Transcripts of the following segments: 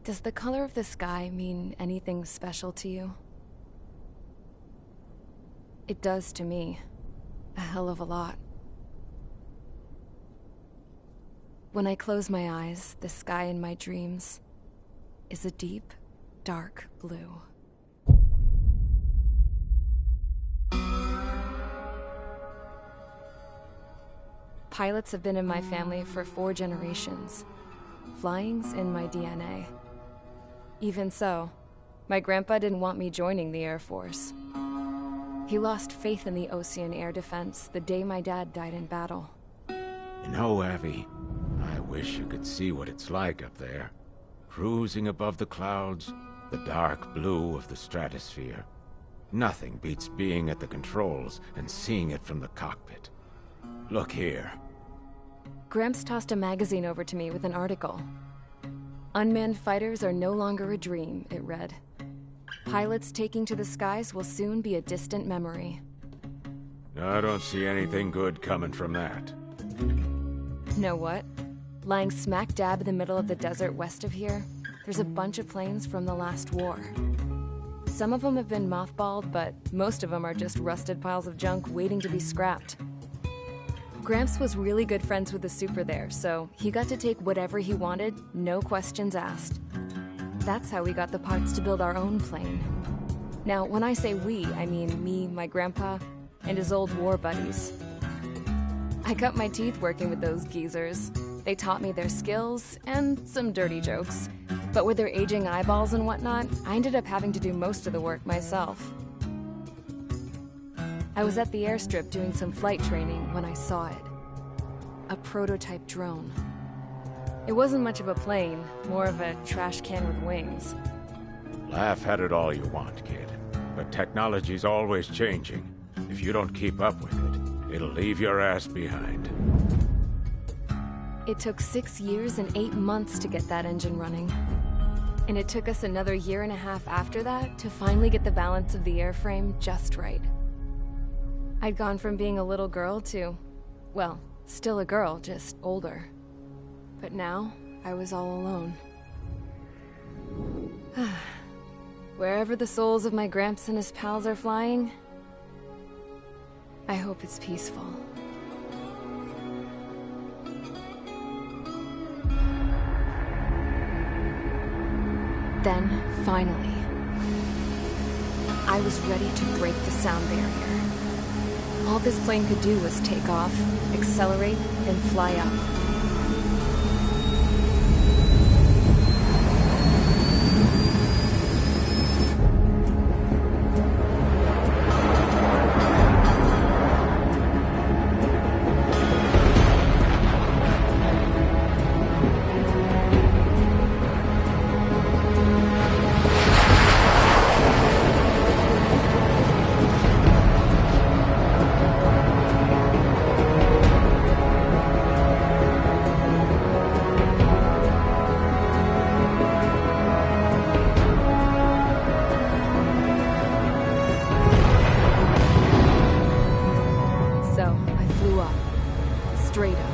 Does the color of the sky mean anything special to you? It does to me. A hell of a lot. When I close my eyes, the sky in my dreams is a deep, dark blue. Pilots have been in my family for 4 generations. Flying's in my DNA. Even so, my grandpa didn't want me joining the Air Force. He lost faith in the Ocean Air Defense the day my dad died in battle. You know, Abby, I wish you could see what it's like up there. Cruising above the clouds, the dark blue of the stratosphere. Nothing beats being at the controls and seeing it from the cockpit. Look here. Gramps tossed a magazine over to me with an article. Unmanned fighters are no longer a dream, it read. Pilots taking to the skies will soon be a distant memory. I don't see anything good coming from that. Know what? Lying smack dab in the middle of the desert west of here, there's a bunch of planes from the last war. Some of them have been mothballed, but most of them are just rusted piles of junk waiting to be scrapped. Gramps was really good friends with the super there, so he got to take whatever he wanted, no questions asked. That's how we got the parts to build our own plane. Now, when I say we, I mean me, my grandpa, and his old war buddies. I cut my teeth working with those geezers. They taught me their skills, and some dirty jokes. But with their aging eyeballs and whatnot, I ended up having to do most of the work myself. I was at the airstrip doing some flight training when I saw it. A prototype drone. It wasn't much of a plane, more of a trash can with wings. Laugh at it all you want, kid. But technology's always changing. If you don't keep up with it, it'll leave your ass behind. It took 6 years and 8 months to get that engine running. And it took us another 1.5 years after that to finally get the balance of the airframe just right. I'd gone from being a little girl to, well, still a girl, just older. But now, I was all alone. Wherever the souls of my Gramps and his pals are flying, I hope it's peaceful. Then, finally, I was ready to break the sound barrier. All this plane could do was take off, accelerate, and fly up. Straight up,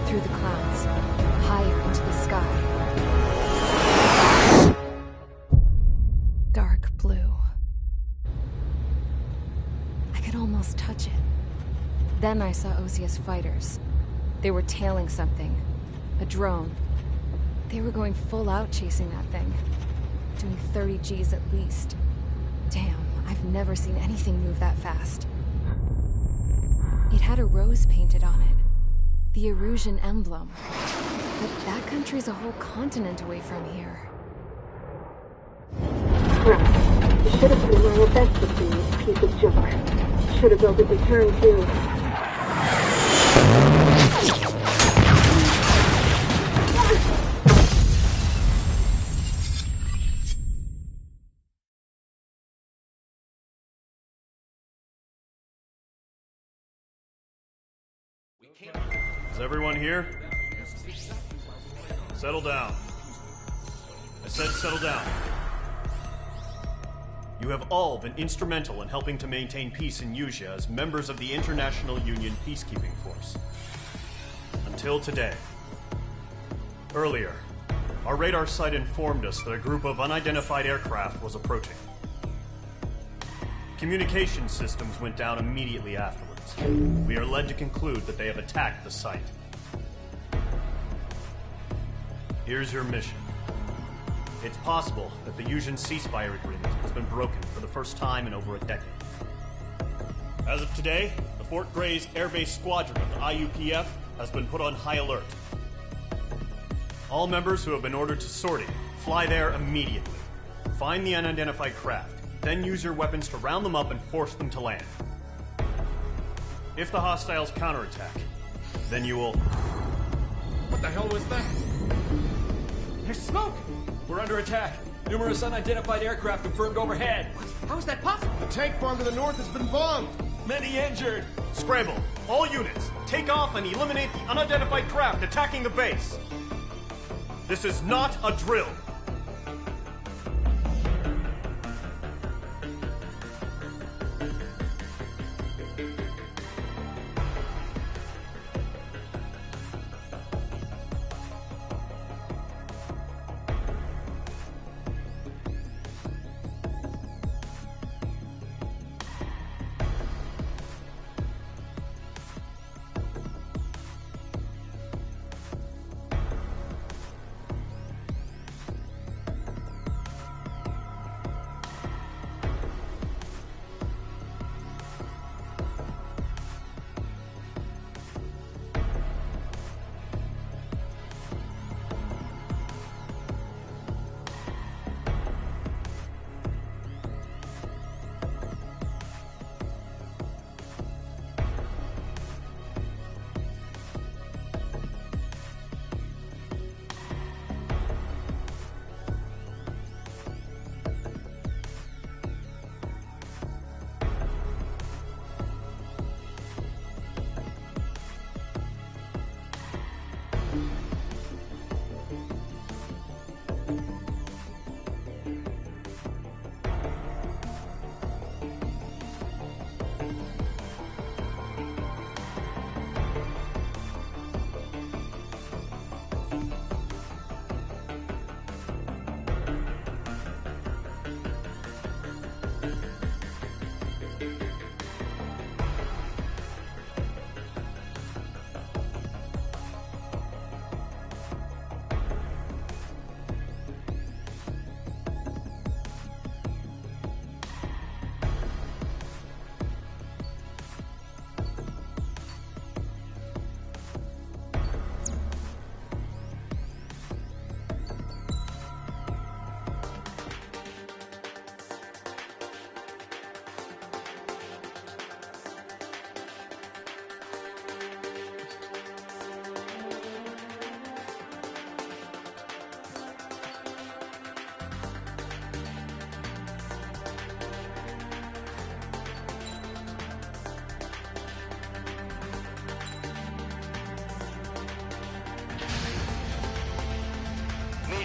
through the clouds, higher into the sky. Dark blue. I could almost touch it. Then I saw Osia's fighters. They were tailing something. A drone. They were going full out chasing that thing. Doing 30 Gs at least. Damn, I've never seen anything move that fast. It had a rose painted on it. The Erusian emblem. But that country's a whole continent away from here. Right. You should have been where your best would be, you piece of junk. Should have built a return too. Is everyone here? Settle down. I said settle down. You have all been instrumental in helping to maintain peace in Usea as members of the International Union Peacekeeping Force. Until today. Earlier, Our radar site informed us that a group of unidentified aircraft was approaching. Communication systems went down immediately afterwards. We are led to conclude that they have attacked the site. Here's your mission. It's possible that the Yuuzhan ceasefire agreement has been broken for the first time in over a decade. As of today, the Fort Grays Air Base Squadron of the IUPF has been put on high alert. All members who have been ordered to sortie, fly there immediately. Find the unidentified craft, then use your weapons to round them up and force them to land. If the hostiles counterattack, then you will... What the hell was that? There's smoke! We're under attack. Numerous unidentified aircraft confirmed overhead. What? How is that possible? The tank farm to the north has been bombed. Many injured. Scramble! All units, take off and eliminate the unidentified craft attacking the base! This is not a drill!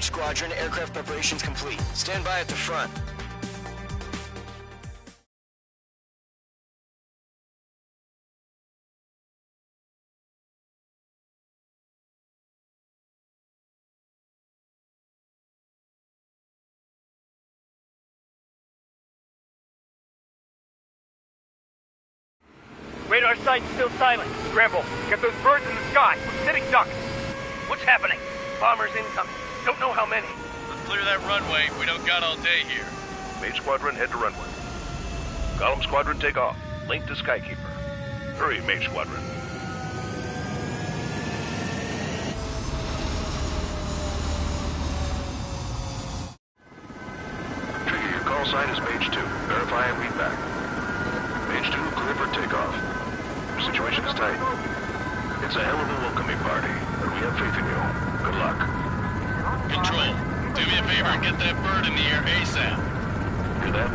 Squadron, aircraft preparations complete. Stand by at the front. Radar site's still silent. Scramble. Get those birds in the sky. We're sitting ducks. What's happening? Bombers incoming. Don't know how many. Let's clear that runway. We don't got all day here. Mage Squadron, head to runway. Column Squadron, take off. Link to Skykeeper. Hurry, Mage Squadron. Trigger, your call sign is Mage 2. Verify and read back. Mage 2, clear for takeoff. Your situation is tight. It's a hell of a welcoming party, but we have faith in you. Good luck. Control, do me a favor and get that bird in the air ASAP. Hear that?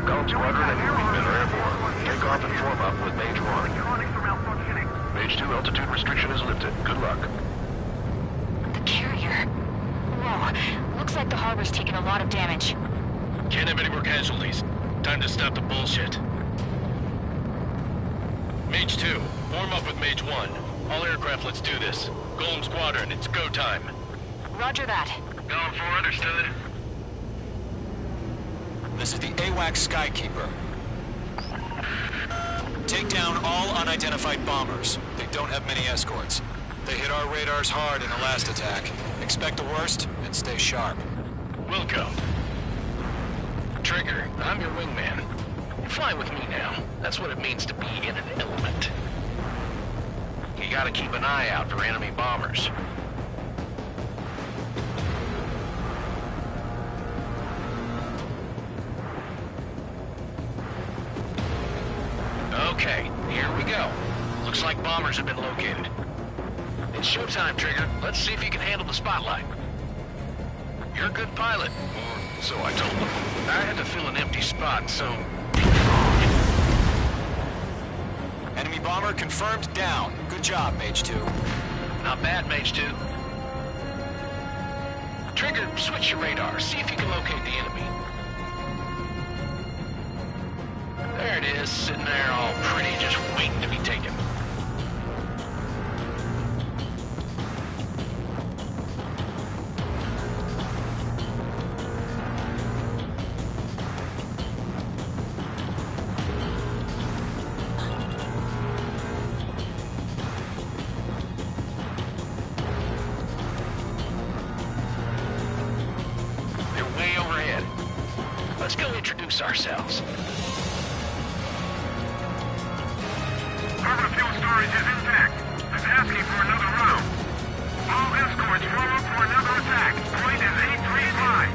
Column Squadron and your men are airborne. Take off and form up with Mage 1. Mage 2, altitude restriction is lifted. Good luck. The carrier. Whoa, looks like the harbor's taken a lot of damage. Can't have any more casualties. Time to stop the bullshit. Mage 2, form up with Mage 1. All aircraft, let's do this. Golem Squadron, it's go time. Roger that. Going for understood. This is the AWAC Skykeeper. Take down all unidentified bombers. They don't have many escorts. They hit our radars hard in the last attack. Expect the worst and stay sharp. Wilco. Trigger, I'm your wingman. You're flying with me now. That's what it means to be in an element. You gotta keep an eye out for enemy bombers. Okay, here we go. Looks like bombers have been located. It's showtime, Trigger. Let's see if you can handle the spotlight. You're a good pilot. Or so I told them. I had to fill an empty spot, so... Enemy bomber confirmed down. Good job, Mage 2. Not bad, Mage 2. Trigger, switch your radar. See if you can locate the enemy. There it is, sitting there all pretty, just waiting to be taken. They're way overhead. Let's go introduce ourselves. Cover fuel storage is intact. It's asking for another round. All escorts form up for another attack. Point is 835.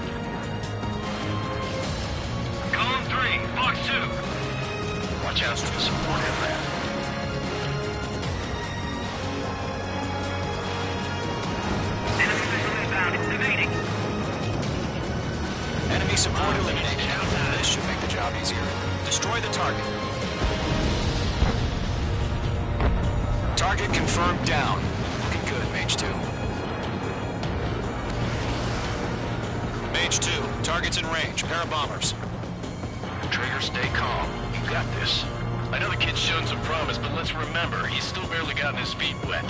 Column 3, Fox 2. Watch out for the support aircraft. Enemy missile inbound. It's evading. Enemy support eliminated. This should make the job easier. Destroy the target. Target confirmed down. Looking good, Mage 2. Mage 2, target's in range. Pair of bombers. Trigger, stay calm. You got this. I know the kid's shown some promise, but let's remember, he's still barely gotten his feet wet.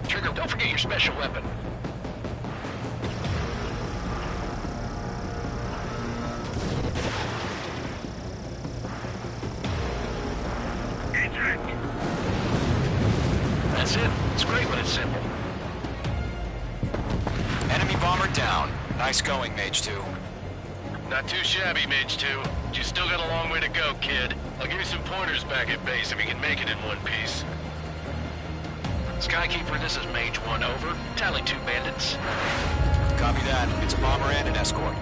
Trigger, don't forget your special weapon. That's it. It's great when it's simple. Enemy bomber down. Nice going, Mage 2. Not too shabby, Mage 2. But you still got a long way to go, kid. I'll give you some pointers back at base if you can make it in one piece. Skykeeper, this is Mage 1, over. Tally 2 bandits. Copy that. It's a bomber and an escort.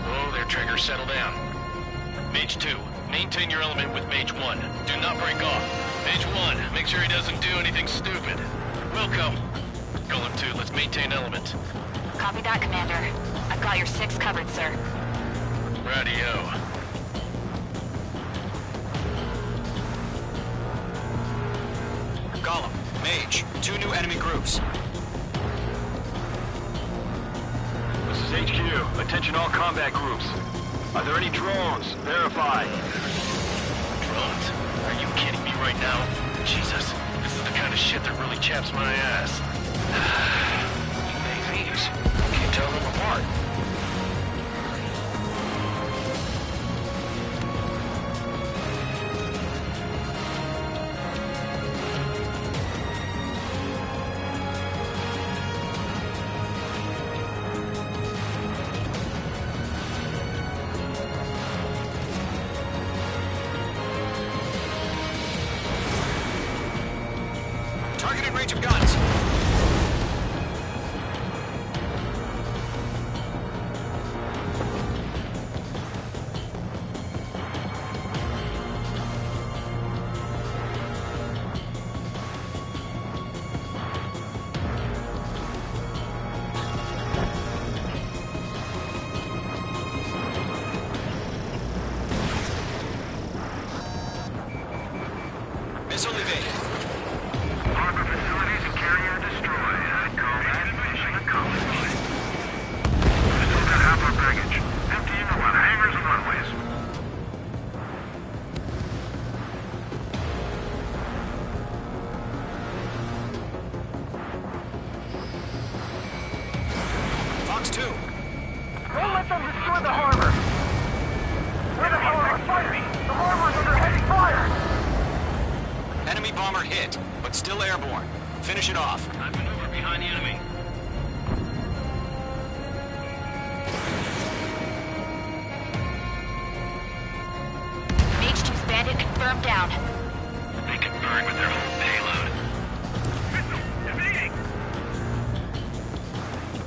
Oh, their Trigger, settle down. Mage 2, maintain your element with Mage 1. Do not break off. Mage 1, make sure he doesn't do anything stupid. Wilco. Column 2, let's maintain element. Copy that, Commander. I've got your 6 covered, sir. Radio. Gollum, Mage, 2 new enemy groups. This is HQ. Attention all combat groups. Are there any drones? Verify. Drones? Are you kidding me right now? Jesus, this is the kind of shit that really chaps my ass. UAVs. Can't tell them apart. Target in range of guns. Missile evaded. Harbor facilities and carrier destroyed. I call that mission accomplished. Enemy bomber hit, but still airborne. Finish it off. I maneuver behind the enemy. Mage 2's bandit confirmed down. They can burn with their whole payload. Evading!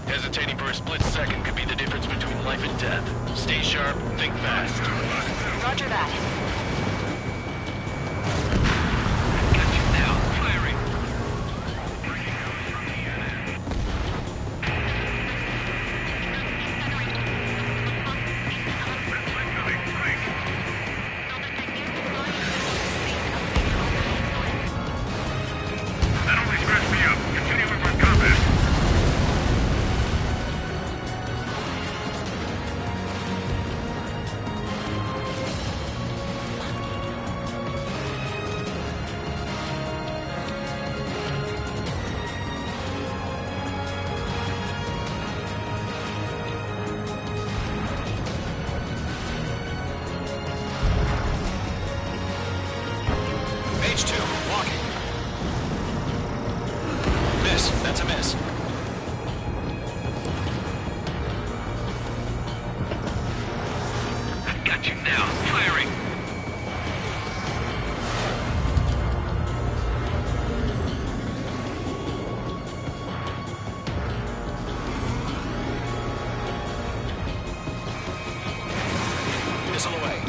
Hesitating for a split second could be the difference between life and death. Stay sharp, think fast. Roger that. Got you now. Firing. That only scratched me up. Continue with combat. Mage 2, walking. Miss, that's a miss. Got you now. Firing. Missile away.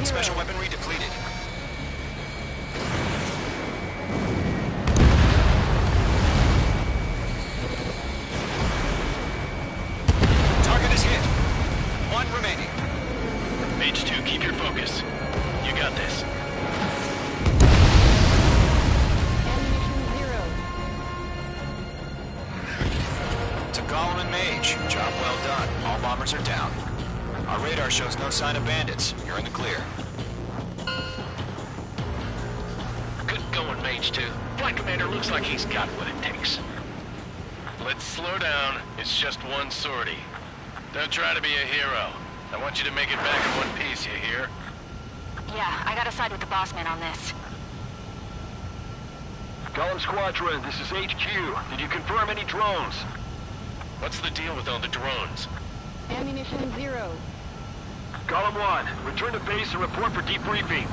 Special weaponry depleted. Target is hit. One remaining. Mage 2, keep your focus. You got this. To Golem and Mage, job well done. All bombers are down. Our radar shows no sign of bandits. You're in the clear. Good going, Mage 2. Flight Commander looks like he's got what it takes. Let's slow down. It's just one sortie. Don't try to be a hero. I want you to make it back in one piece, you hear? Yeah, I gotta side with the boss man on this. Golem Squadron, this is HQ. Did you confirm any drones? What's the deal with all the drones? Ammunition 0. Golem 1, return to base and report for debriefing.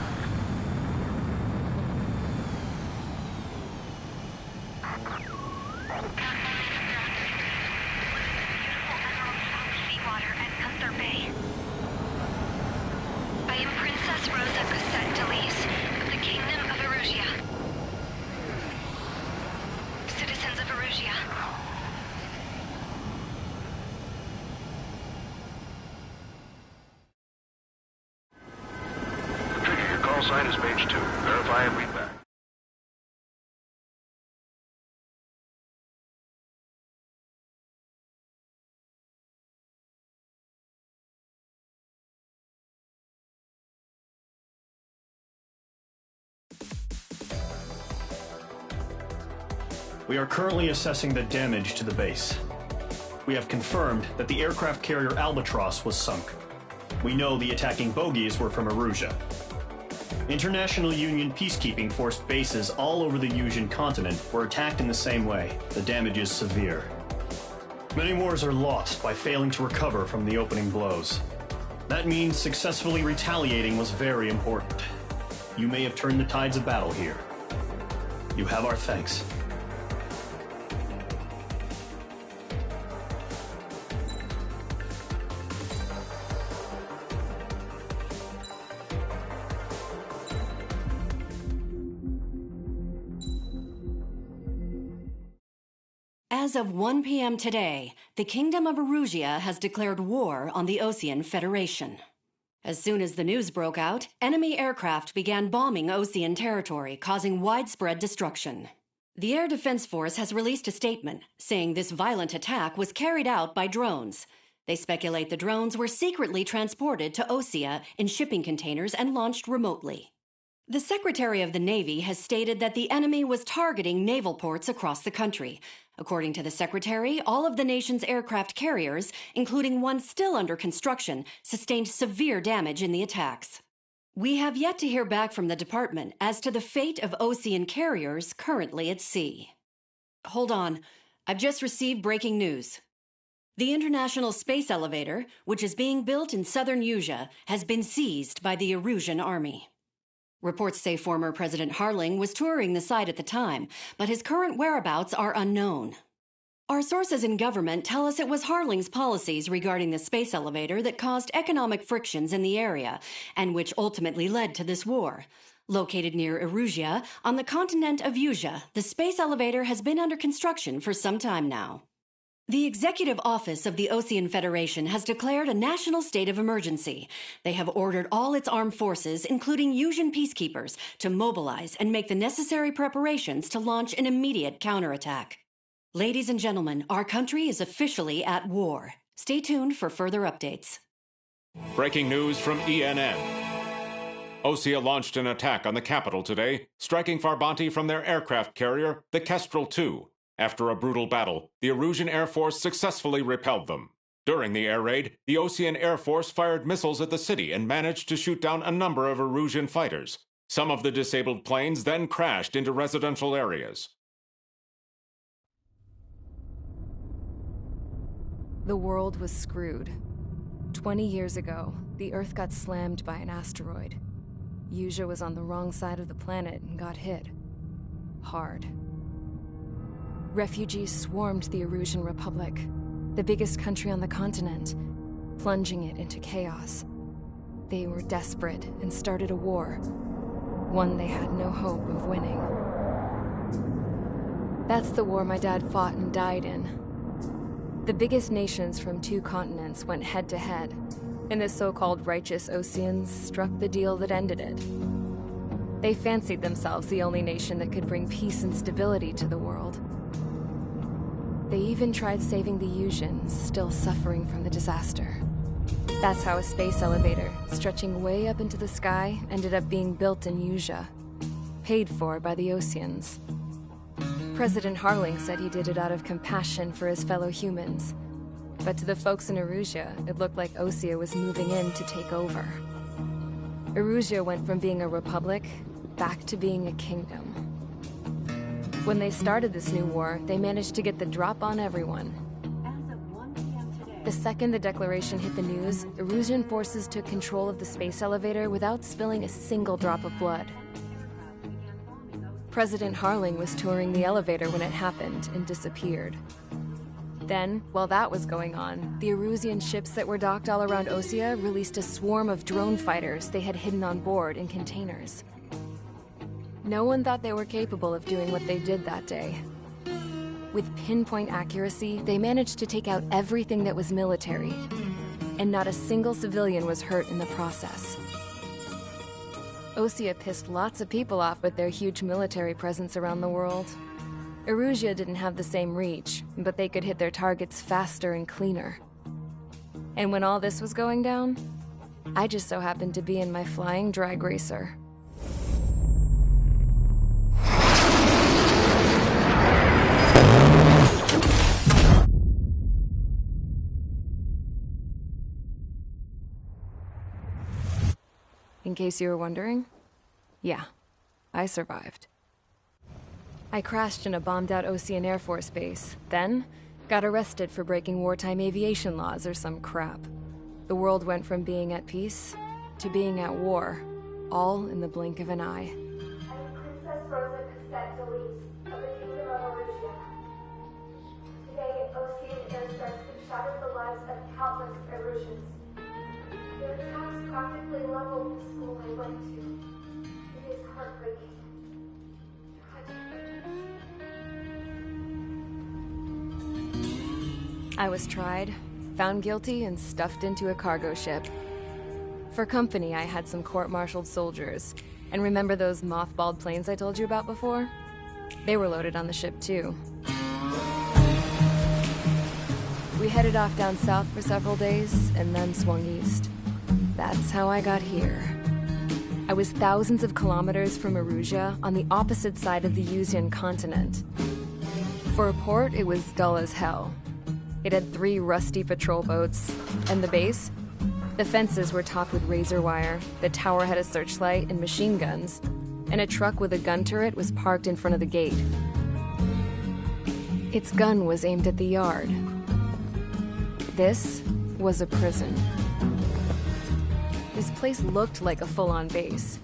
I am Princess Rosa Cosette Delise of the Kingdom of Erusia. Citizens of Erusia. Trigger, your call sign is Mage 2. Verify and read back. We are currently assessing the damage to the base. We have confirmed that the aircraft carrier Albatross was sunk. We know the attacking bogies were from Erusia. International Union peacekeeping force bases all over the Yusian continent were attacked in the same way. The damage is severe. Many wars are lost by failing to recover from the opening blows. That means successfully retaliating was very important. You may have turned the tides of battle here. You have our thanks. As of 1 p.m. today, the Kingdom of Erusia has declared war on the Osean Federation. As soon as the news broke out, enemy aircraft began bombing Osean territory, causing widespread destruction. The Air Defense Force has released a statement saying this violent attack was carried out by drones. They speculate the drones were secretly transported to Osea in shipping containers and launched remotely. The Secretary of the Navy has stated that the enemy was targeting naval ports across the country. According to the Secretary, all of the nation's aircraft carriers, including one still under construction, sustained severe damage in the attacks. We have yet to hear back from the department as to the fate of Osean carriers currently at sea. Hold on. I've just received breaking news. The International Space Elevator, which is being built in southern Usea, has been seized by the Erusian Army. Reports say former President Harling was touring the site at the time, but his current whereabouts are unknown. Our sources in government tell us it was Harling's policies regarding the space elevator that caused economic frictions in the area, and which ultimately led to this war. Located near Erusia, on the continent of Usea, the space elevator has been under construction for some time now. The Executive Office of the Osean Federation has declared a national state of emergency. They have ordered all its armed forces, including Usian peacekeepers, to mobilize and make the necessary preparations to launch an immediate counterattack. Ladies and gentlemen, our country is officially at war. Stay tuned for further updates. Breaking news from ENN. Osea launched an attack on the capital today, striking Farbanti from their aircraft carrier, the Kestrel II. After a brutal battle, the Erusian Air Force successfully repelled them. During the air raid, the Osean Air Force fired missiles at the city and managed to shoot down a number of Erusian fighters. Some of the disabled planes then crashed into residential areas. The world was screwed. 20 years ago, the Earth got slammed by an asteroid. Usea was on the wrong side of the planet and got hit. Hard. Refugees swarmed the Erusian Republic, the biggest country on the continent, plunging it into chaos. They were desperate and started a war, one they had no hope of winning. That's the war my dad fought and died in. The biggest nations from 2 continents went head-to-head, and the so-called righteous Oseans struck the deal that ended it. They fancied themselves the only nation that could bring peace and stability to the world. They even tried saving the Usians, still suffering from the disaster. That's how a space elevator, stretching way up into the sky, ended up being built in Usea, paid for by the Oseans. President Harling said he did it out of compassion for his fellow humans. But to the folks in Erusia, it looked like Osea was moving in to take over. Erusia went from being a republic back to being a kingdom. When they started this new war, they managed to get the drop on everyone. The second the declaration hit the news, Erusian forces took control of the space elevator without spilling a single drop of blood. President Harling was touring the elevator when it happened and disappeared. Then, while that was going on, the Erusian ships that were docked all around Osea released a swarm of drone fighters they had hidden on board in containers. No one thought they were capable of doing what they did that day. With pinpoint accuracy, they managed to take out everything that was military, and not a single civilian was hurt in the process. Osea pissed lots of people off with their huge military presence around the world. Erusia didn't have the same reach, but they could hit their targets faster and cleaner. And when all this was going down, I just so happened to be in my flying drag racer. In case you were wondering, yeah, I survived. I crashed in a bombed-out Osean Air Force base, then got arrested for breaking wartime aviation laws or some crap. The world went from being at peace to being at war, all in the blink of an eye. Princess Rosa Cassette Delete of the Kingdom of Erusia. Today, Osean airstrikes have shattered the lives of countless Erusians. Their attacks practically leveled the school I went to. It is heartbreaking. I was tried, found guilty, and stuffed into a cargo ship. For company, I had some court-martialed soldiers. And remember those mothballed planes I told you about before? They were loaded on the ship too. We headed off down south for several days, and then swung east. That's how I got here. I was thousands of kilometers from Erusia, on the opposite side of the Yuzian continent. For a port, it was dull as hell. It had 3 rusty patrol boats, and the base? The fences were topped with razor wire, the tower had a searchlight and machine guns, and a truck with a gun turret was parked in front of the gate. Its gun was aimed at the yard. This was a prison. This place looked like a full-on base,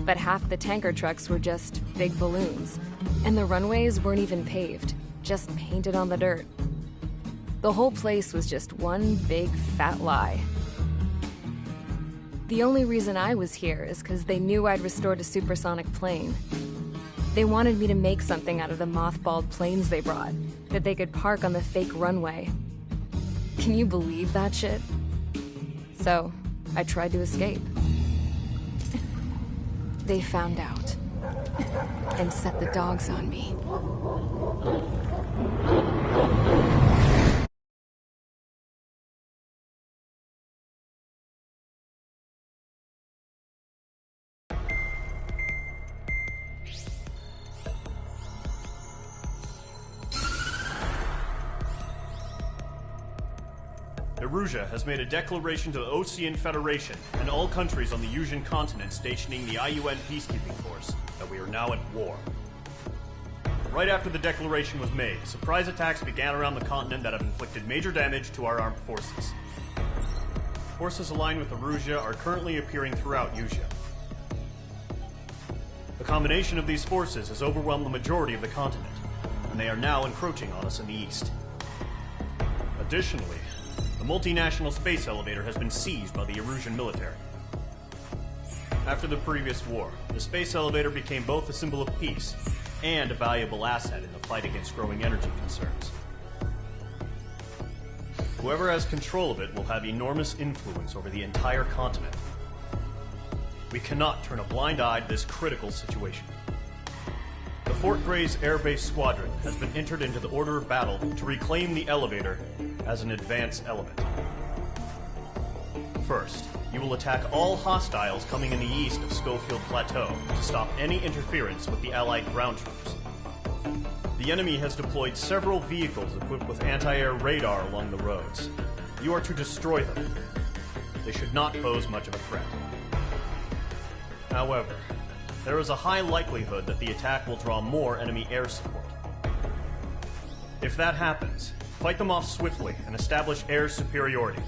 but half the tanker trucks were just big balloons, and the runways weren't even paved, just painted on the dirt. The whole place was just one big fat lie. The only reason I was here is because they knew I'd restored a supersonic plane. They wanted me to make something out of the mothballed planes they brought, that they could park on the fake runway. Can you believe that shit? So, I tried to escape. They found out, and set the dogs on me. Erusia has made a declaration to the Osean Federation and all countries on the Yuzian continent stationing the IUN peacekeeping force that we are now at war. Right after the declaration was made, surprise attacks began around the continent that have inflicted major damage to our armed forces. Forces aligned with Erusia are currently appearing throughout Yusia. The combination of these forces has overwhelmed the majority of the continent, and they are now encroaching on us in the east. Additionally, the multinational space elevator has been seized by the Erusian military. After the previous war, the space elevator became both a symbol of peace and a valuable asset in the fight against growing energy concerns. Whoever has control of it will have enormous influence over the entire continent. We cannot turn a blind eye to this critical situation. The Fort Gray's Air Base Squadron has been entered into the order of battle to reclaim the elevator as an advance element. First, you will attack all hostiles coming in the east of Schofield Plateau to stop any interference with the Allied ground troops. The enemy has deployed several vehicles equipped with anti-air radar along the roads. You are to destroy them. They should not pose much of a threat. However, there is a high likelihood that the attack will draw more enemy air support. If that happens, fight them off swiftly and establish air superiority.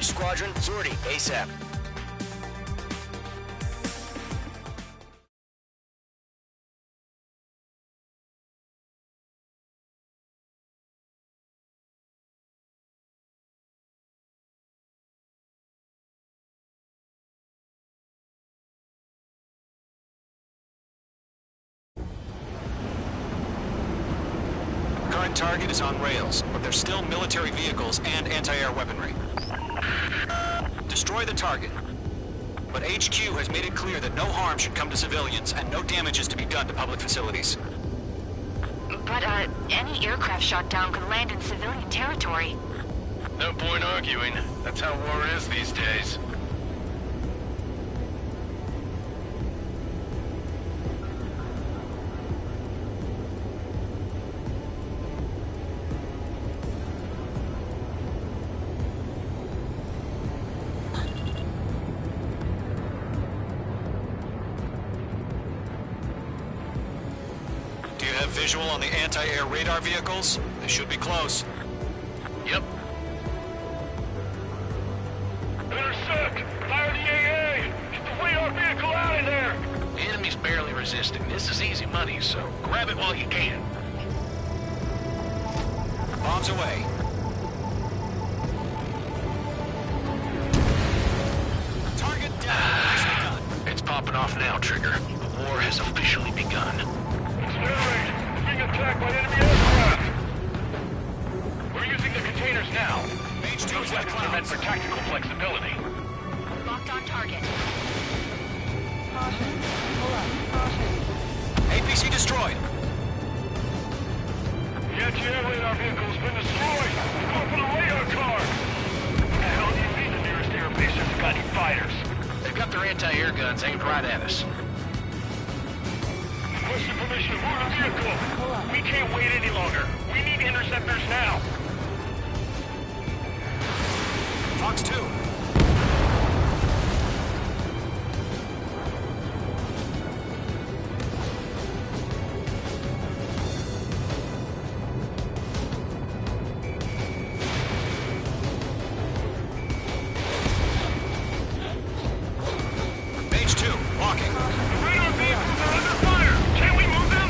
Each squadron, sortie, ASAP. Current target is on rails, but there's still military vehicles and anti-air weaponry. Destroy the target. But HQ has made it clear that no harm should come to civilians and no damage is to be done to public facilities. But, any aircraft shot down could land in civilian territory. No point arguing. That's how war is these days. Do you have visual on the anti-air radar vehicles? They should be close. Yep. Intercept! Fire the AA! Get the radar vehicle out of there! The enemy's barely resisting. This is easy money, so grab it while you can. Bombs away. Target down. Nicely done. It's popping off now, Trigger. The war has officially begun. Accelerate! Being attacked by enemy aircraft! We're using the containers now. Those weapons are meant for tactical flexibility. Locked on target. Caution. Pull up. Caution. APC destroyed. The anti-air radar vehicle's been destroyed! Go for the radar car! What the hell do you mean the nearest air base hasn't got any fighters? They've got their anti-air guns aimed right at us. Requesting permission to move the vehicle! We can't wait any longer! We need interceptors now! Fox 2. Page 2, walking. The radar vehicles are under fire! Can't we move them?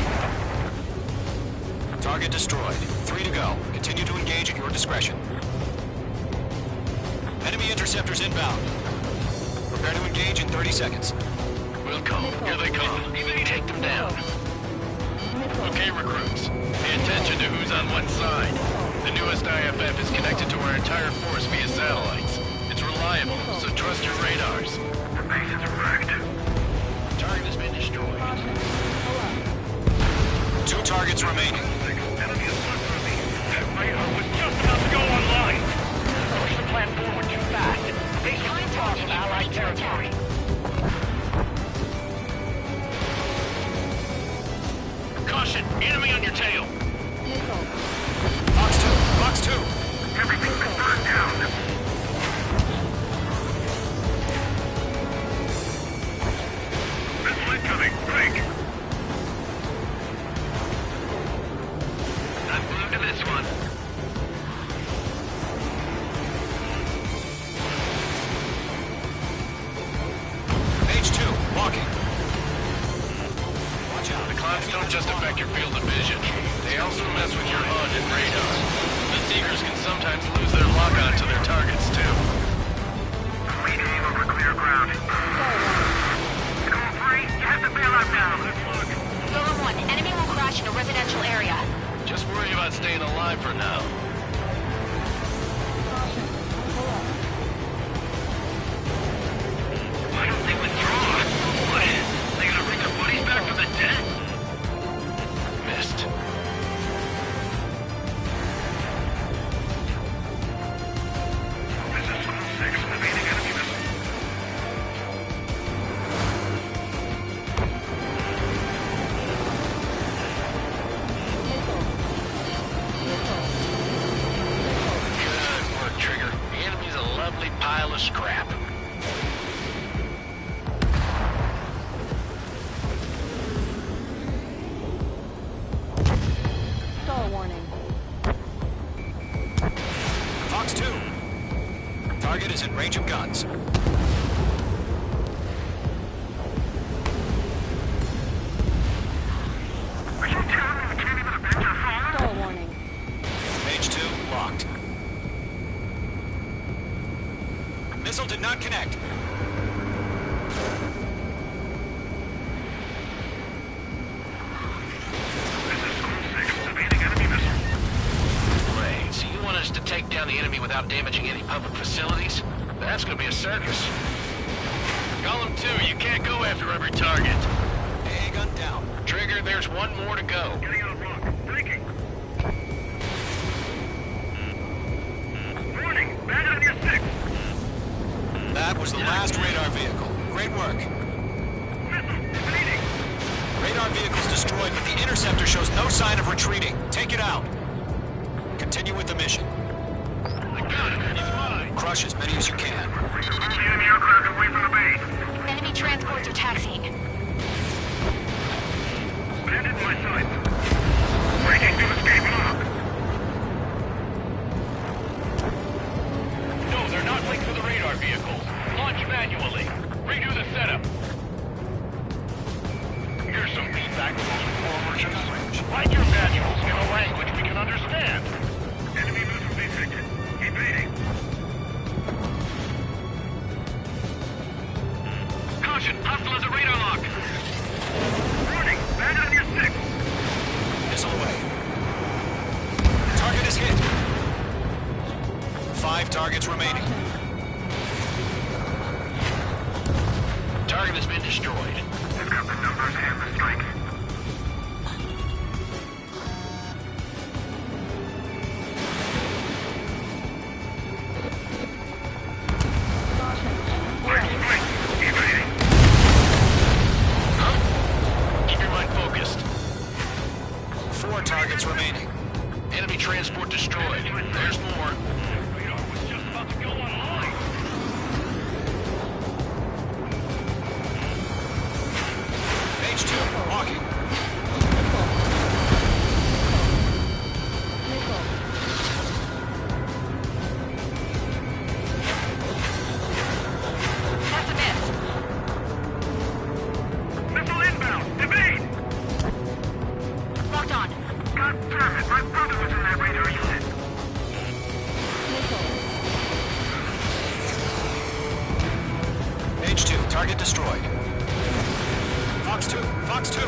Target destroyed. 3 to go. Continue to engage at your discretion. Enemy interceptors inbound. Prepare to engage in 30 seconds. We'll come. Here they come. Take them down. Okay, recruits. Pay attention to who's on what side. The newest IFF is connected to our entire force via satellites. It's reliable, so trust your radars. The base is wrecked. Target has been destroyed. 2 targets remaining. Enemy is me. That radar was just about to go online! Push the plan forward too fast. Base is across Allied territory. Caution! Enemy on your tail! Fox 2, Fox 2. Everything's been burned down. Missile incoming. Break. Not glued to this one. Page 2, walking. Watch out. The clouds don't just affect your field of vision. They also mess with your HUD and radar. The Seekers can sometimes lose their lock-on to their targets, too. We aim over clear ground. Call 3, you have to bail out now. Let's look. Zone 1, enemy will crash in a residential area. Just worry about staying alive for now. Why don't they withdraw? What? They gonna bring their buddies back from the dead? Missed. This is School 6, evading enemy missile. is in range of guns. Stall warning. Mage 2, locked. Missile did not connect. Great. So you want us to take down the enemy without damaging any public facilities? That's gonna be a circus. Golem 2, you can't go after every target. AA gun down. Trigger, there's one more to go. Getting out of block. Breaking. Warning. Bandit on your 6. That was the last radar vehicle. Great work. Radar vehicle's destroyed, but the interceptor shows no sign of retreating. Take it out. Continue with the mission. I got it. He's mine. Crush as many as you can. Enemy aircraft away from the base. Enemy transports are taxiing. Bandit in my sight. Breaking to escape lock. No, they're not linked to the radar vehicles. Launch manually. Redo the setup. Here's some feedback from those forwards. Write your manuals in a language we can understand. Enemy missile detected. Evading. Caution, hostile has a radar lock. Warning, bandit on your 6. Missile away. Target is hit. 5 targets remaining. Target has been destroyed. We've got the numbers and the strength. Keep your mind focused. 4 targets remaining. Enemy transport destroyed. There's more. Radar was just about to go online. Mage 2, walking. That's a miss. Missile inbound. Evade. Locked on. God damn it. My brother was in that radar unit. Mage 2, target destroyed. Fox 2, Fox 2.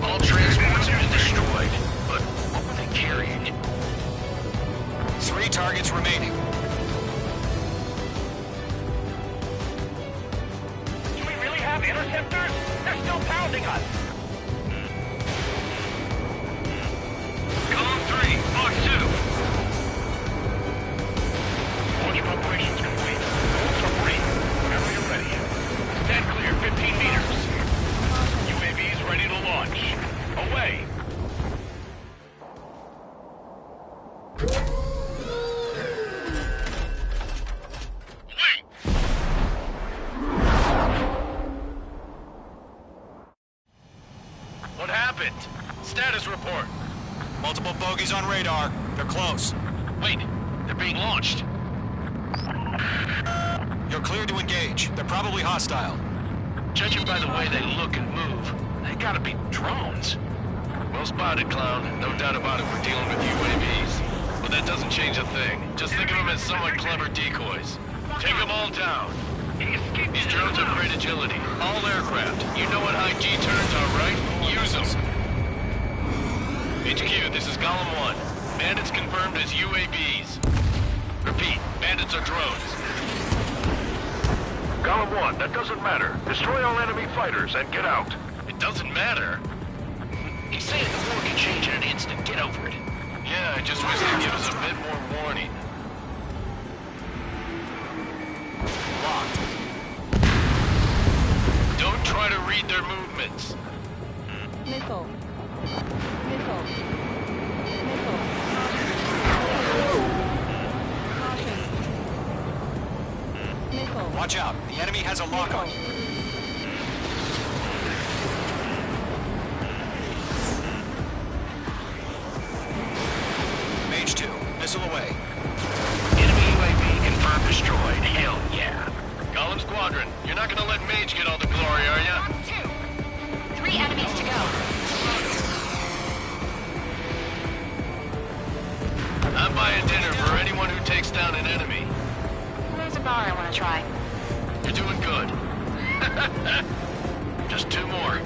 All transports have been destroyed. But what were they carrying? 3 targets remaining. Do we really have interceptors? They're still pounding us. Column 3, Fox 2. Launch preparations complete. Bolts are free. Area ready. Stand clear, 15 meters. UAVs ready to launch. Away. What happened? Status report. Multiple bogies on radar. They're close. Wait, they're being launched. You're clear to engage. They're probably hostile. Judging by the way they look and move, they gotta be drones. Well spotted, clown. No doubt about it, we're dealing with UAVs. But that doesn't change a thing. Just think of them as somewhat clever decoys. Take them all down. These drones have great agility. All aircraft. You know what high G turns are, right? Use them. HQ, this is Golem 1. Bandits confirmed as UAVs. Repeat, bandits are drones. Golem 1, that doesn't matter. Destroy all enemy fighters and get out. It doesn't matter. He's saying the war can change in an instant. Get over it. Yeah, I just wish they'd give us a bit more warning. Locked. Don't try to read their movements. Missile. Missile. Missile. Watch out. The enemy has a lock on you. Mage 2, missile away. Enemy UAV confirmed destroyed. Hill. not gonna let Mage get all the glory, are ya? Round 2. 3 enemies to go. I'm buying dinner for anyone who takes down an enemy. There's a bar I want to try. You're doing good. Just 2 more.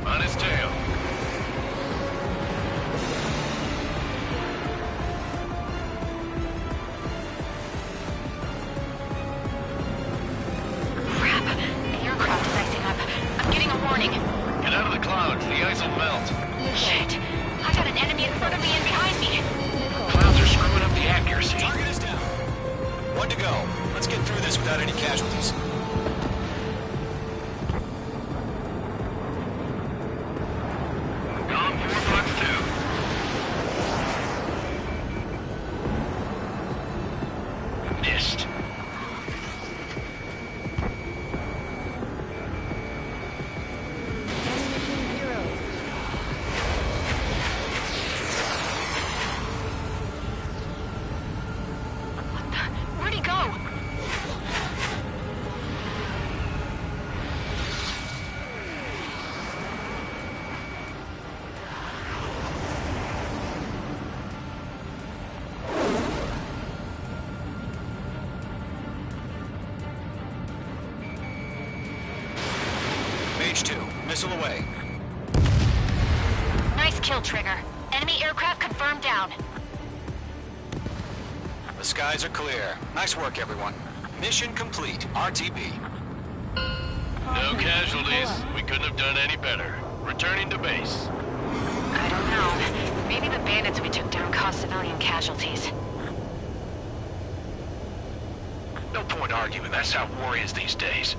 On his tail. Crap. The aircraft is icing up. I'm getting a warning. Get out of the clouds. The ice will melt. Shit. I got an enemy in front of me and behind me. Clouds are screwing up the accuracy. Target is down. 1 to go. Let's get through this without any casualties. Gone 4.2. Missed. Where'd he go? Mage 2, missile away. Nice kill, Trigger. Enemy aircraft confirmed down. The skies are clear. Nice work, everyone. Mission complete. RTB. No casualties. We couldn't have done any better. Returning to base. I don't know. Maybe the bandits we took down caused civilian casualties. No point arguing. That's how war is these days.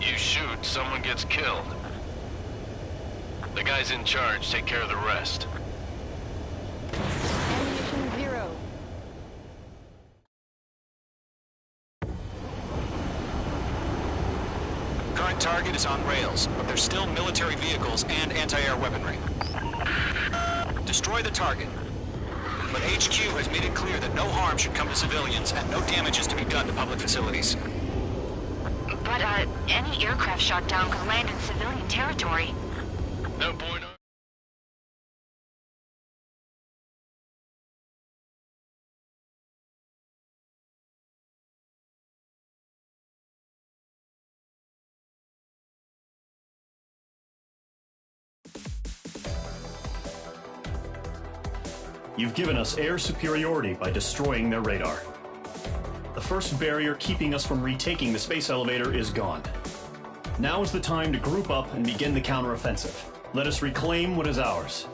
You shoot, someone gets killed. The guys in charge take care of the rest. Ammunition 0. Current target is on rails, but there's still military vehicles and anti-air weaponry. Destroy the target. But HQ has made it clear that no harm should come to civilians and no damage is to be done to public facilities. But, any aircraft shot down could land in civilian territory. No point. You've given us air superiority by destroying their radar. The first barrier keeping us from retaking the space elevator is gone. Now is the time to group up and begin the counteroffensive. Let us reclaim what is ours.